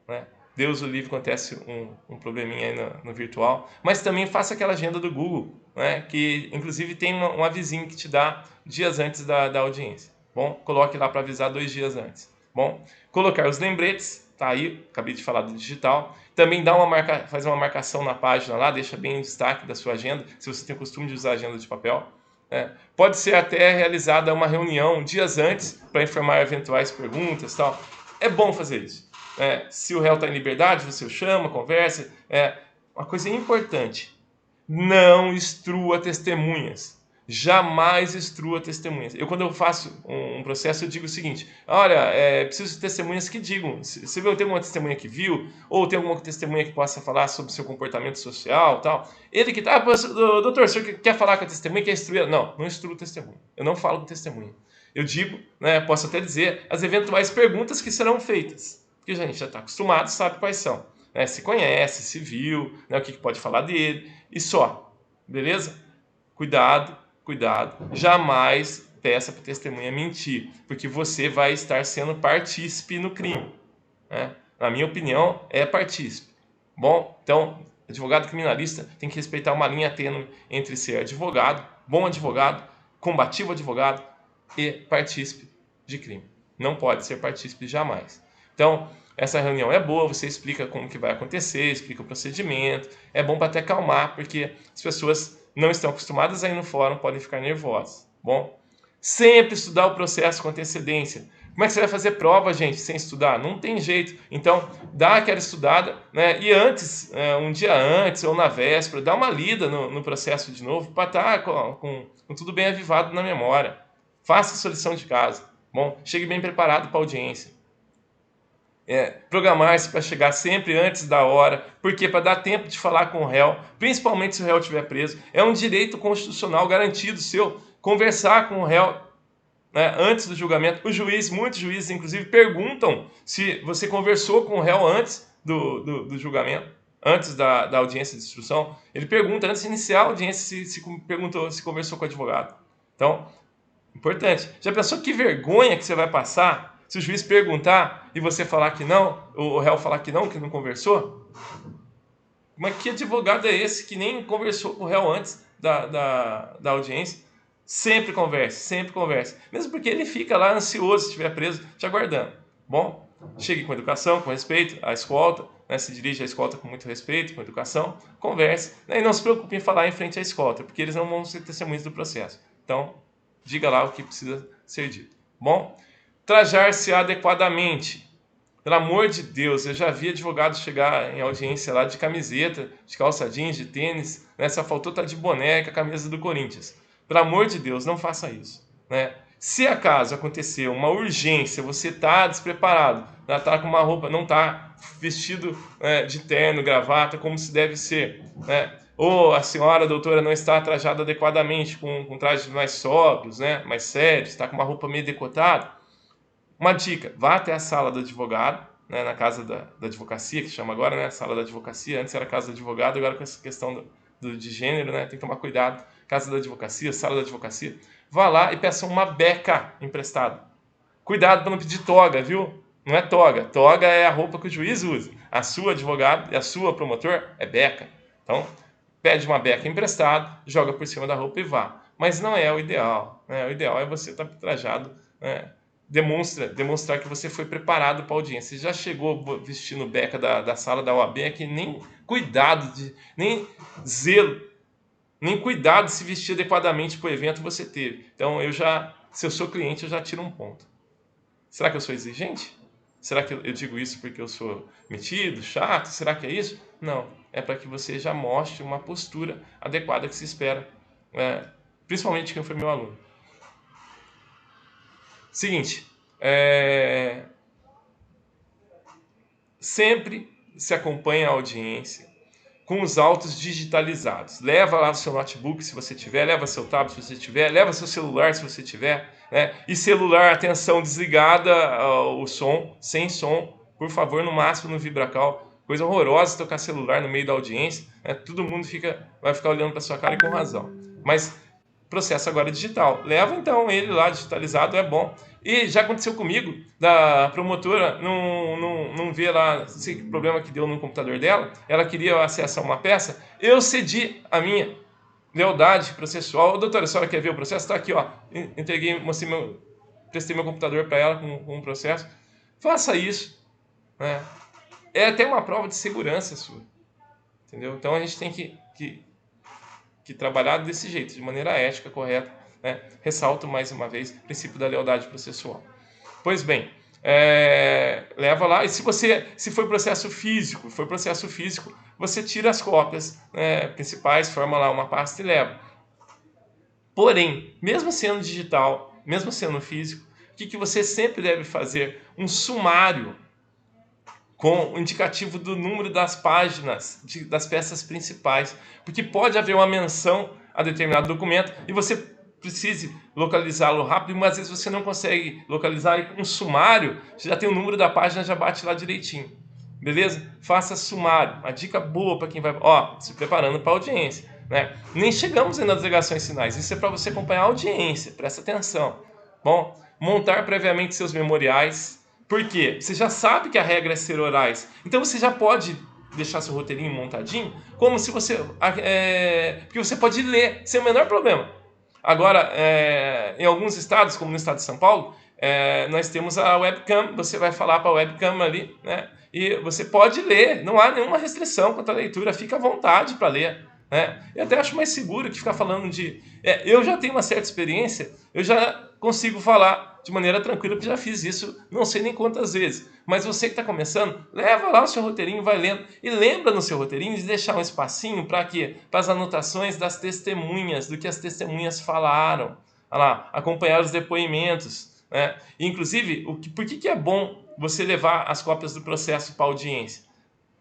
Né? Deus o livre, acontece um probleminha aí no virtual, mas também faça aquela agenda do Google, né, que inclusive tem um avisinho que te dá dias antes da audiência. Bom, coloque lá para avisar 2 dias antes. Bom, colocar os lembretes, tá aí, acabei de falar do digital. Também faz uma marcação na página lá, deixa bem em destaque da sua agenda, se você tem o costume de usar agenda de papel. Pode ser até realizada uma reunião dias antes para informar eventuais perguntas, tal. É bom fazer isso. Se o réu está em liberdade, você o chama, conversa. Uma coisa importante, não instrua testemunhas. Jamais instrua testemunhas. Quando eu faço um processo, eu digo o seguinte: olha, preciso de testemunhas que digam. Se tem alguma testemunha que viu, ou tem alguma testemunha que possa falar sobre o seu comportamento social, tal. Ele que está, doutor, o senhor quer falar com a testemunha, quer instruir? Não instruo o testemunha. Eu não falo com testemunha. Eu digo, né, posso até dizer as eventuais perguntas que serão feitas. Porque a gente já está acostumado, sabe quais são. Né? Se conhece, se viu, né, o que pode falar dele, e só. Beleza? Cuidado. Jamais peça para a testemunha mentir, porque você vai estar sendo partícipe no crime. Né? Na minha opinião, é partícipe. Bom, então, advogado criminalista tem que respeitar uma linha tênue entre ser advogado bom advogado, combativo advogado e partícipe de crime. Não pode ser partícipe jamais. Então, essa reunião é boa, você explica como que vai acontecer, explica o procedimento, é bom para até acalmar, porque as pessoas não estão acostumadas a ir no fórum, podem ficar nervosas. Bom, sempre estudar o processo com antecedência. Como é que você vai fazer prova, gente, sem estudar? Não tem jeito. Então, dá aquela estudada, né? E antes, um dia antes ou na véspera, dá uma lida no processo de novo para estar com tudo bem avivado na memória. Faça a sua lição de casa. Bom, chegue bem preparado para a audiência. Programar-se para chegar sempre antes da hora, porque para dar tempo de falar com o réu, principalmente se o réu estiver preso, é um direito constitucional garantido seu, conversar com o réu, né, antes do julgamento. Muitos juízes, inclusive, perguntam se você conversou com o réu antes do julgamento, antes da audiência de instrução. Ele pergunta, antes de iniciar a audiência, se conversou com o advogado. Então, importante. Já pensou que vergonha que você vai passar se o juiz perguntar e você falar que não, o réu falar que não conversou? Mas que advogado é esse que nem conversou com o réu antes da audiência? Sempre converse. Mesmo porque ele fica lá ansioso se estiver preso, te aguardando. Bom, chegue com educação, com respeito, à escolta, né, se dirige à escolta com muito respeito, com educação, converse, né, e não se preocupe em falar em frente à escolta, porque eles não vão ser testemunhas do processo. Então, diga lá o que precisa ser dito. Bom, trajar-se adequadamente. Pelo amor de Deus, eu já vi advogado chegar em audiência lá de camiseta, de calça jeans, de tênis, né? Só faltou estar de boné com a camisa do Corinthians. Pelo amor de Deus, não faça isso, né? Se acaso acontecer uma urgência, você está despreparado, está com uma roupa, não está vestido de terno, gravata, como se deve ser, né? Ou a senhora, a doutora, não está trajada adequadamente, com trajes mais sóbrios, né? Mais sérios, está com uma roupa meio decotada. Uma dica, vá até a sala do advogado, né, na casa da advocacia, que chama agora, né, sala da advocacia, antes era casa do advogado, agora com essa questão de gênero, né, tem que tomar cuidado, casa da advocacia, sala da advocacia, vá lá e peça uma beca emprestada. Cuidado para não pedir toga, viu? Não é toga, toga é a roupa que o juiz usa, a sua advogado e a sua promotor é beca. Então, pede uma beca emprestada, joga por cima da roupa e vá. Mas não é o ideal, né? O ideal é você estar trajado, né? Demonstrar que você foi preparado para a audiência. Você já chegou vestindo beca da sala da OAB, é que nem cuidado, nem zelo, nem cuidado de se vestir adequadamente para o evento você teve. Então, se eu sou cliente, eu já tiro um ponto. Será que eu sou exigente? Será que eu digo isso porque eu sou metido, chato? Será que é isso? Não. É para que você já mostre uma postura adequada que se espera, principalmente quem foi meu aluno. Seguinte, sempre se acompanha a audiência com os autos digitalizados. Leva lá o seu notebook se você tiver, leva seu tablet se você tiver, leva seu celular se você tiver, né? E celular, atenção, desligada, o som, sem som, por favor, no máximo no VibraCal. Coisa horrorosa tocar celular no meio da audiência, né? Todo mundo vai ficar olhando para sua cara e com razão. Mas processo agora digital. Leva então ele lá digitalizado, é bom. E já aconteceu comigo, da promotora não vê lá esse problema que deu no computador dela, ela queria acesso a uma peça, eu cedi a minha lealdade processual. Doutora, a senhora quer ver o processo? Está aqui, ó. Entreguei, prestei meu computador para ela com um processo. Faça isso, né? É até uma prova de segurança sua, entendeu? Então a gente tem que trabalhar desse jeito, de maneira ética, correta, né? Ressalto mais uma vez o princípio da lealdade processual. Pois bem, leva lá, e se for processo físico, você tira as cópias principais, forma lá uma pasta e leva. Porém, mesmo sendo digital, mesmo sendo físico, o que você sempre deve fazer? Um sumário com o indicativo do número das páginas das peças principais, porque pode haver uma menção a determinado documento e você precise localizá-lo rápido, mas às vezes você não consegue localizar, e com um sumário, você já tem o número da página, já bate lá direitinho. Beleza? Faça sumário. Uma dica boa para quem vai se preparando para a audiência, né? Nem chegamos ainda nas alegações finais, isso é para você acompanhar a audiência, presta atenção. Bom, montar previamente seus memoriais. Por quê? Você já sabe que a regra é ser orais. Então você já pode deixar seu roteirinho montadinho, como se você... porque você pode ler, sem o menor problema. Agora, em alguns estados, como no estado de São Paulo, nós temos a webcam, você vai falar para a webcam ali, né? E você pode ler, não há nenhuma restrição quanto à leitura, fica à vontade para ler. Né? Eu até acho mais seguro que ficar falando de... eu já tenho uma certa experiência, eu já consigo falar de maneira tranquila, porque já fiz isso não sei nem quantas vezes. Mas você que está começando, leva lá o seu roteirinho, vai lendo. E lembra no seu roteirinho de deixar um espacinho para quê? Para as anotações das testemunhas, do que as testemunhas falaram. Olha lá, acompanhar os depoimentos. Né? E, inclusive, por que é bom você levar as cópias do processo para a audiência?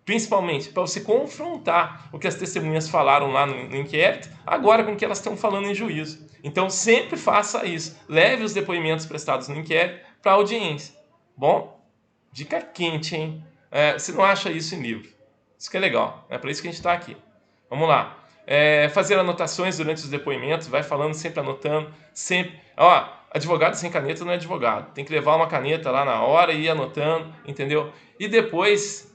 Principalmente para você confrontar o que as testemunhas falaram lá no inquérito, agora com o que elas estão falando em juízo. Então, sempre faça isso. Leve os depoimentos prestados no inquérito para a audiência. Bom, dica quente, hein? Você não acha isso em livro. Isso que é legal. É para isso que a gente está aqui. Vamos lá. Fazer anotações durante os depoimentos. Vai falando, sempre anotando. Sempre. Ó, advogado sem caneta não é advogado. Tem que levar uma caneta lá na hora e ir anotando, entendeu? E depois...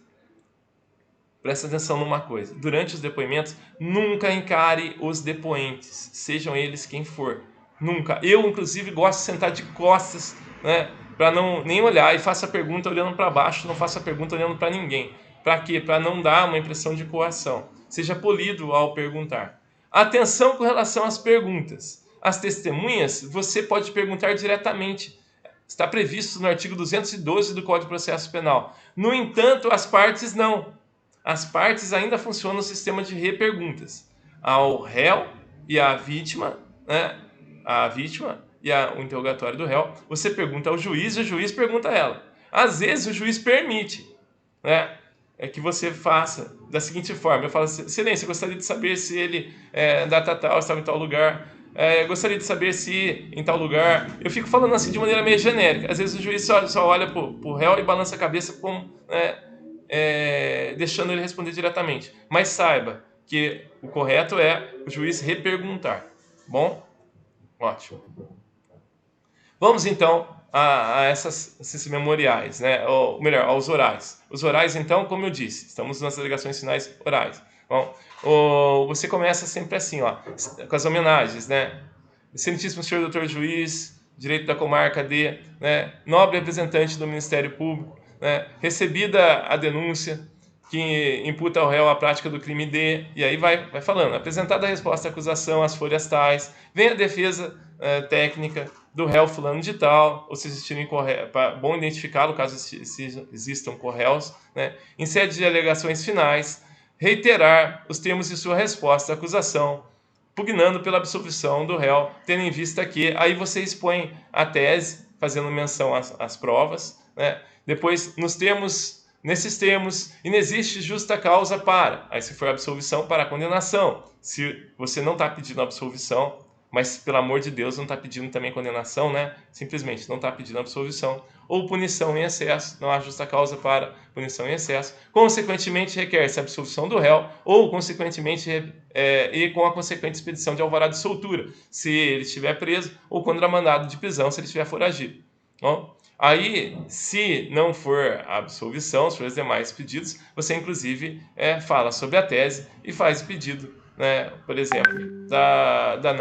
Presta atenção numa coisa. Durante os depoimentos, nunca encare os depoentes, sejam eles quem for. Nunca. Eu, inclusive, gosto de sentar de costas, né, para não nem olhar e faço a pergunta olhando para baixo, não faço a pergunta olhando para ninguém. Para quê? Para não dar uma impressão de coação. Seja polido ao perguntar. Atenção com relação às perguntas. As testemunhas, você pode perguntar diretamente. Está previsto no artigo 212 do Código de Processo Penal. No entanto, as partes não. As partes ainda funcionam no sistema de reperguntas. Ao réu e à vítima, né? A vítima e o interrogatório do réu, você pergunta ao juiz e o juiz pergunta a ela. Às vezes o juiz permite, né? Que você faça da seguinte forma. Eu falo, excelência, eu gostaria de saber se ele data tal, estava em tal lugar. Eu gostaria de saber se em tal lugar... Eu fico falando assim de maneira meio genérica. Às vezes o juiz só olha para o réu e balança a cabeça como... deixando ele responder diretamente. Mas saiba que o correto é o juiz reperguntar. Bom? Ótimo. Vamos então a esses memoriais, né? Ou melhor, aos orais. Os orais, então, como eu disse, estamos nas alegações finais orais. Bom, você começa sempre assim, ó, com as homenagens, né? Excelentíssimo senhor doutor juiz, direito da comarca D, né? Nobre representante do Ministério Público, né? Recebida a denúncia que imputa ao réu a prática do crime D, e aí vai falando, apresentada a resposta à acusação, as folhas tais, vem a defesa técnica do réu fulano de tal, ou se existirem bom identificá-lo caso existam corréus, né? Em sede de alegações finais, reiterar os termos de sua resposta à acusação, pugnando pela absolvição do réu, tendo em vista que aí você expõe a tese, fazendo menção às provas, né? Depois, nesses termos, inexiste justa causa para, aí se for absolvição, para a condenação. Se você não está pedindo absolvição, mas pelo amor de Deus não está pedindo também condenação, né? Simplesmente não está pedindo absolvição, ou punição em excesso, não há justa causa para punição em excesso, consequentemente requer-se a absolvição do réu, ou consequentemente e com a consequente expedição de alvará de soltura, se ele estiver preso, ou contra mandado de prisão, se ele estiver foragido. Bom, aí, se não for a absolvição, se for os demais pedidos, você inclusive fala sobre a tese e faz o pedido, né, por exemplo, da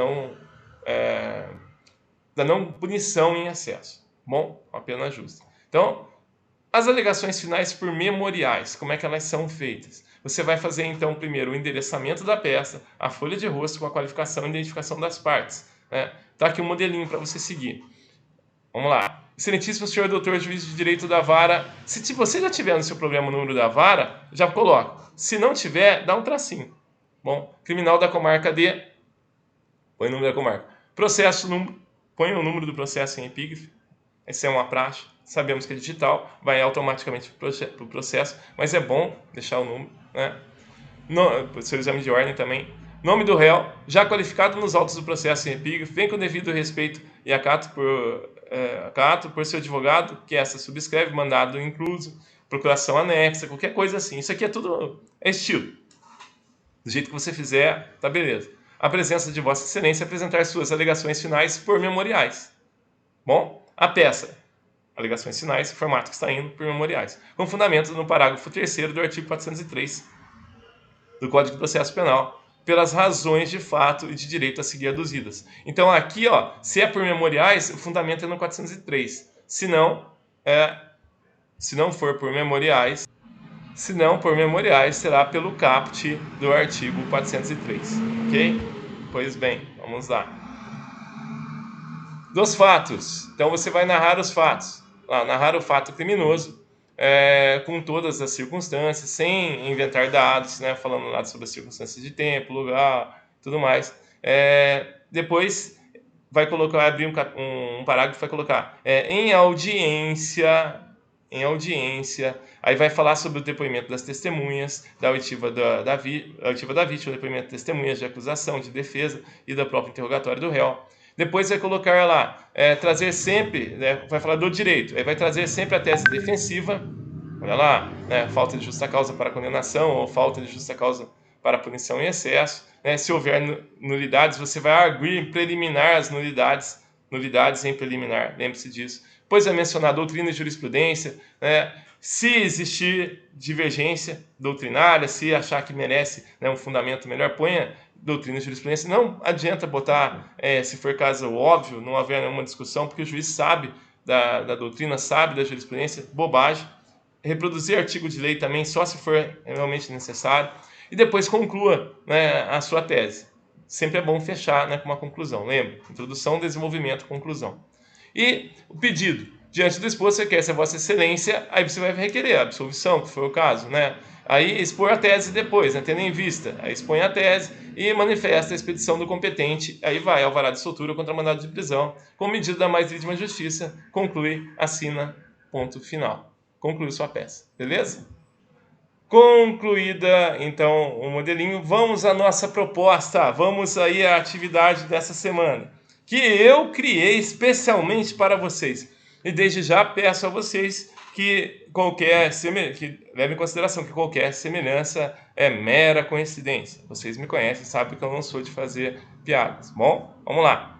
não punição em excesso. Bom, uma pena justa. Então, as alegações finais por memoriais, como é que elas são feitas? Você vai fazer, então, primeiro o endereçamento da peça, a folha de rosto com a qualificação e identificação das partes. Né? Tá aqui um modelinho para você seguir. Vamos lá. Excelentíssimo senhor doutor juiz de direito da vara. Se você já tiver no seu programa o número da vara, já coloca. Se não tiver, dá um tracinho. Bom, criminal da comarca D, põe o número da comarca. Processo, põe o número do processo em epígrafe. Essa é uma praxe. Sabemos que é digital, vai automaticamente para o processo, mas é bom deixar o número, né? No seu exame de ordem também. Nome do réu, já qualificado nos autos do processo em epígrafe, vem com devido respeito e acato por seu advogado, que essa subscreve, mandado incluso, procuração anexa, qualquer coisa assim. Isso aqui é tudo estilo. Do jeito que você fizer, tá beleza. A presença de Vossa Excelência apresentar suas alegações finais por memoriais. Bom, a peça. Alegações finais, formato que está indo por memoriais. Com fundamento no parágrafo 3º do artigo 403 do Código de Processo Penal, pelas razões de fato e de direito a seguir aduzidas. Então aqui, ó, se é por memoriais, o fundamento é no 403. Se não for por memoriais, será pelo caput do artigo 403, ok? Pois bem, vamos lá. Dos fatos. Então você vai narrar os fatos. Narrar o fato criminoso com todas as circunstâncias, sem inventar dados, né? Falando lá sobre as circunstâncias de tempo, lugar, tudo mais. Depois vai abrir um parágrafo, vai colocar em audiência, aí vai falar sobre o depoimento das testemunhas, da oitiva da vítima, o depoimento de testemunhas de acusação, de defesa e do próprio interrogatório do réu. Depois vai colocar lá, trazer sempre, né, vai falar do direito, aí vai trazer sempre a tese defensiva, olha lá, né, falta de justa causa para condenação ou falta de justa causa para punição em excesso. Né, se houver nulidades, você vai arguir em preliminar as nulidades em preliminar, lembre-se disso. Depois vai mencionar doutrina e jurisprudência, né, se existir divergência doutrinária, se achar que merece, né, um fundamento melhor, ponha doutrina e jurisprudência. Não adianta botar, se for caso óbvio, não haver nenhuma discussão, porque o juiz sabe da doutrina, sabe da jurisprudência, bobagem. Reproduzir artigo de lei também, só se for realmente necessário. E depois conclua, né, a sua tese. Sempre é bom fechar, né, com uma conclusão. Lembra? Introdução, desenvolvimento, conclusão. E o pedido. Diante do exposto, você quer ser Vossa Excelência, aí você vai requerer a absolvição, que foi o caso, né? Aí expor a tese depois, né, tendo em vista. Aí expõe a tese e manifesta a expedição do competente. Aí vai alvará de soltura contra mandado de prisão, com medida da mais legítima justiça, conclui, assina, ponto final. Conclui sua peça, beleza? Concluída, então, o modelinho, vamos à nossa proposta, vamos aí à atividade dessa semana, que eu criei especialmente para vocês. E desde já peço a vocês que levem em consideração que qualquer semelhança é mera coincidência. Vocês me conhecem, sabem que eu não sou de fazer piadas. Bom, vamos lá.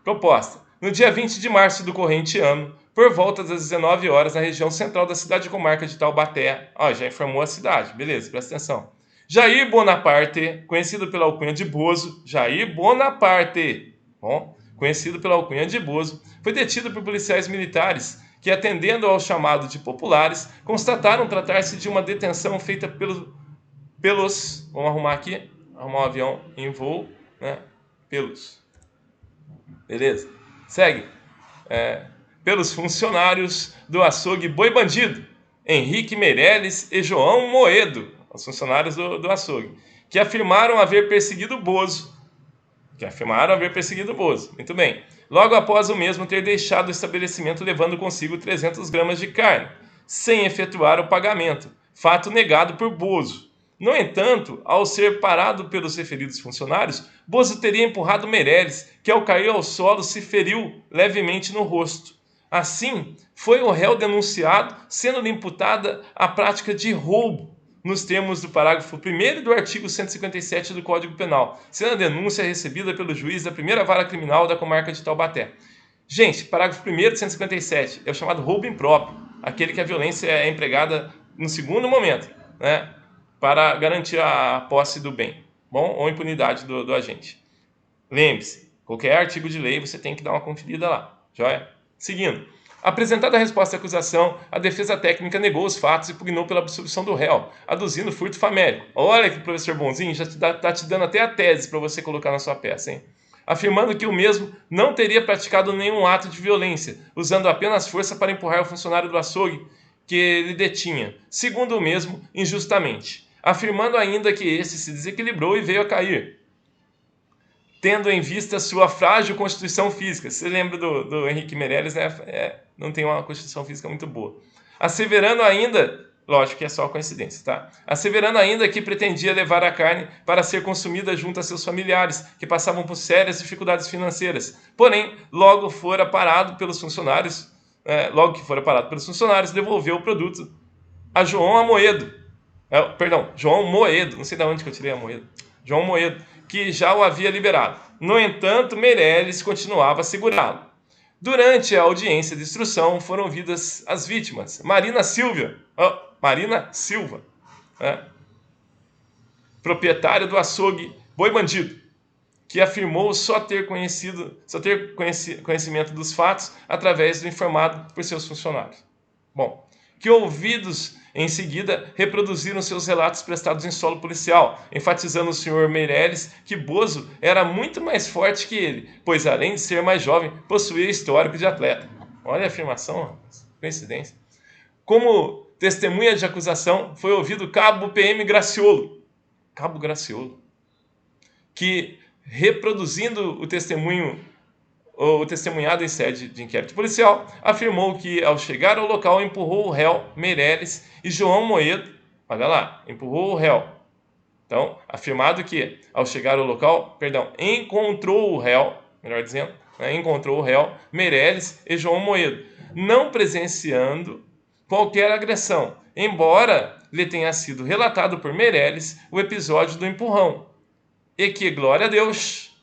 Proposta. No dia 20 de março do corrente ano, por volta das 19 horas, na região central da cidade e comarca de Taubaté, já informou a cidade, beleza, presta atenção. Jair Bonaparte, conhecido pela alcunha de Bozo, Jair Bonaparte, bom, conhecido pela alcunha de Bozo, foi detido por policiais militares que, atendendo ao chamado de populares, constataram tratar-se de uma detenção feita pelos, vamos arrumar aqui, arrumar um avião em voo, né, beleza, segue, pelos funcionários do açougue Boi Bandido, Henrique Meirelles e João Moedo, os funcionários do açougue, que afirmaram haver perseguido Bozo. Muito bem. Logo após o mesmo ter deixado o estabelecimento levando consigo 300 gramas de carne, sem efetuar o pagamento, fato negado por Bozo. No entanto, ao ser parado pelos referidos funcionários, Bozo teria empurrado Meirelles, que ao cair ao solo se feriu levemente no rosto. Assim, foi o réu denunciado, sendo-lhe imputada a prática de roubo, nos termos do parágrafo 1º do artigo 157 do Código Penal, sendo a denúncia recebida pelo juiz da primeira vara criminal da comarca de Taubaté. Gente, parágrafo 1º de 157 é o chamado roubo impróprio, aquele que a violência é empregada no segundo momento, né, para garantir a posse do bem, bom, ou impunidade do agente. Lembre-se, qualquer artigo de lei você tem que dar uma conferida lá, joia? Seguindo. Apresentada a resposta à acusação, a defesa técnica negou os fatos e pugnou pela absolvição do réu, aduzindo furto famélico. Olha que professor bonzinho, já está te dando até a tese para você colocar na sua peça, hein? Afirmando que o mesmo não teria praticado nenhum ato de violência, usando apenas força para empurrar o funcionário do açougue que ele detinha, segundo o mesmo, injustamente. Afirmando ainda que esse se desequilibrou e veio a cair, tendo em vista sua frágil constituição física. Você lembra do Henrique Meirelles, né? Não tem uma constituição física muito boa. Asseverando ainda, lógico que é só coincidência, tá? Asseverando ainda que pretendia levar a carne para ser consumida junto a seus familiares, que passavam por sérias dificuldades financeiras. Porém, logo que fora parado pelos funcionários, devolveu o produto a João Moedo, não sei de onde que eu tirei a Moedo, João Moedo, que já o havia liberado. No entanto, Meirelles continuava a segurá-lo. Durante a audiência de instrução, foram ouvidas as vítimas. Marina Silva, proprietária do açougue boi bandido, que afirmou só ter conhecimento dos fatos através do informado por seus funcionários. Bom, que ouvidos em seguida reproduziram seus relatos prestados em solo policial, enfatizando o senhor Meirelles que Bozo era muito mais forte que ele, pois além de ser mais jovem, possuía histórico de atleta. Olha a afirmação, coincidência. Como testemunha de acusação, foi ouvido o cabo PM Graciolo, que, reproduzindo o testemunhado em sede de inquérito policial, afirmou que, ao chegar ao local, empurrou o réu Meirelles e João Moedo. Olha lá, empurrou o réu. Então, afirmado que, ao chegar ao local, encontrou o réu, melhor dizendo, encontrou o réu Meirelles e João Moedo, não presenciando qualquer agressão, embora lhe tenha sido relatado por Meirelles o episódio do empurrão, e que, glória a Deus,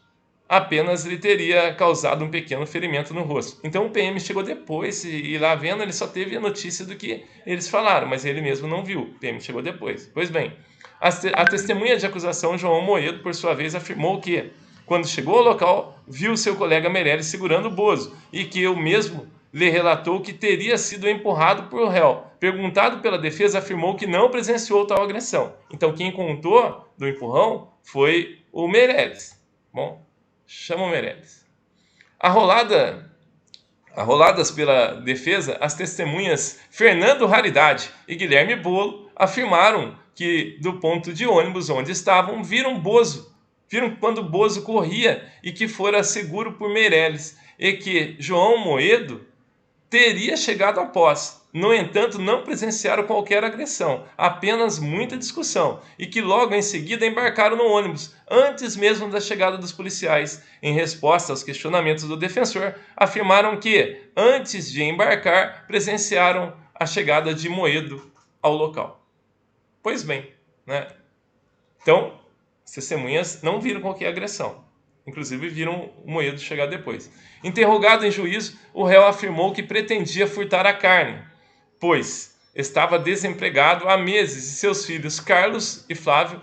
apenas lhe teria causado um pequeno ferimento no rosto. Então o PM chegou depois e lá vendo ele só teve a notícia do que eles falaram, mas ele mesmo não viu. O PM chegou depois. Pois bem, a testemunha de acusação, João Moedo, por sua vez, afirmou que, quando chegou ao local, viu seu colega Meirelles segurando o Bozo e que o mesmo lhe relatou que teria sido empurrado por o réu. Perguntado pela defesa, afirmou que não presenciou tal agressão. Então quem contou do empurrão foi o Meirelles. Bom, chama o Meirelles. Arroladas pela defesa, as testemunhas Fernando Raridade e Guilherme Bolo afirmaram que, do ponto de ônibus onde estavam, viram quando Bozo corria e que fora seguro por Meirelles, e que João Moedo teria chegado após. No entanto, não presenciaram qualquer agressão, apenas muita discussão, e que logo em seguida embarcaram no ônibus, antes mesmo da chegada dos policiais. Em resposta aos questionamentos do defensor, afirmaram que, antes de embarcar, presenciaram a chegada de Moedo ao local. Pois bem, né? Então, as testemunhas não viram qualquer agressão. Inclusive viram o Moedo chegar depois. Interrogado em juízo, o réu afirmou que pretendia furtar a carne, pois estava desempregado há meses e seus filhos Carlos e Flávio,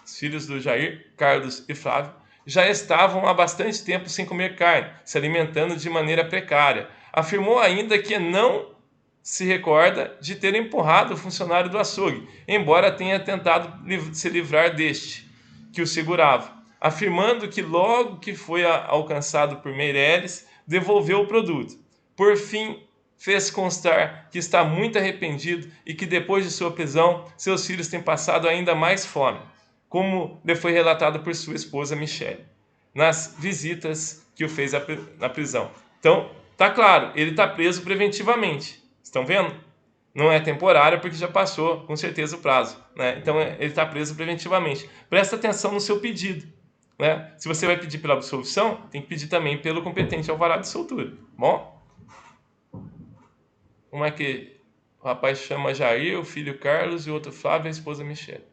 os filhos do Jair, Carlos e Flávio, já estavam há bastante tempo sem comer carne, se alimentando de maneira precária. Afirmou ainda que não se recorda de ter empurrado o funcionário do açougue, embora tenha tentado se livrar deste, que o segurava, afirmando que logo que foi alcançado por Meirelles, devolveu o produto. Por fim, fez constar que está muito arrependido e que depois de sua prisão, seus filhos têm passado ainda mais fome, como lhe foi relatado por sua esposa Michele, nas visitas que o fez na prisão. Então, tá claro, ele está preso preventivamente. Estão vendo? Não é temporário porque já passou, com certeza, o prazo, né? Então, ele está preso preventivamente. Presta atenção no seu pedido, né? Se você vai pedir pela absolvição, tem que pedir também pelo competente alvará de soltura. Bom? Como é que o rapaz chama Jair, o filho Carlos e o outro Flávio e a esposa Michele?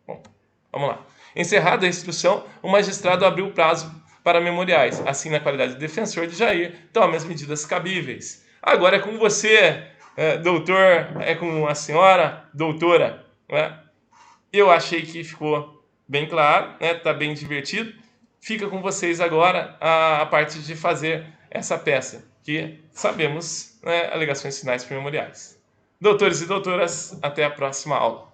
Bom, vamos lá. Encerrada a instrução, o magistrado abriu o prazo para memoriais. Assim, na qualidade de defensor de Jair, tome as medidas cabíveis. Agora é com você, doutor, é com a senhora, doutora. Né? Eu achei que ficou bem claro, né? Tá bem divertido. Fica com vocês agora a parte de fazer essa peça, que sabemos, né, alegações finais primordiais. Doutores e doutoras, até a próxima aula.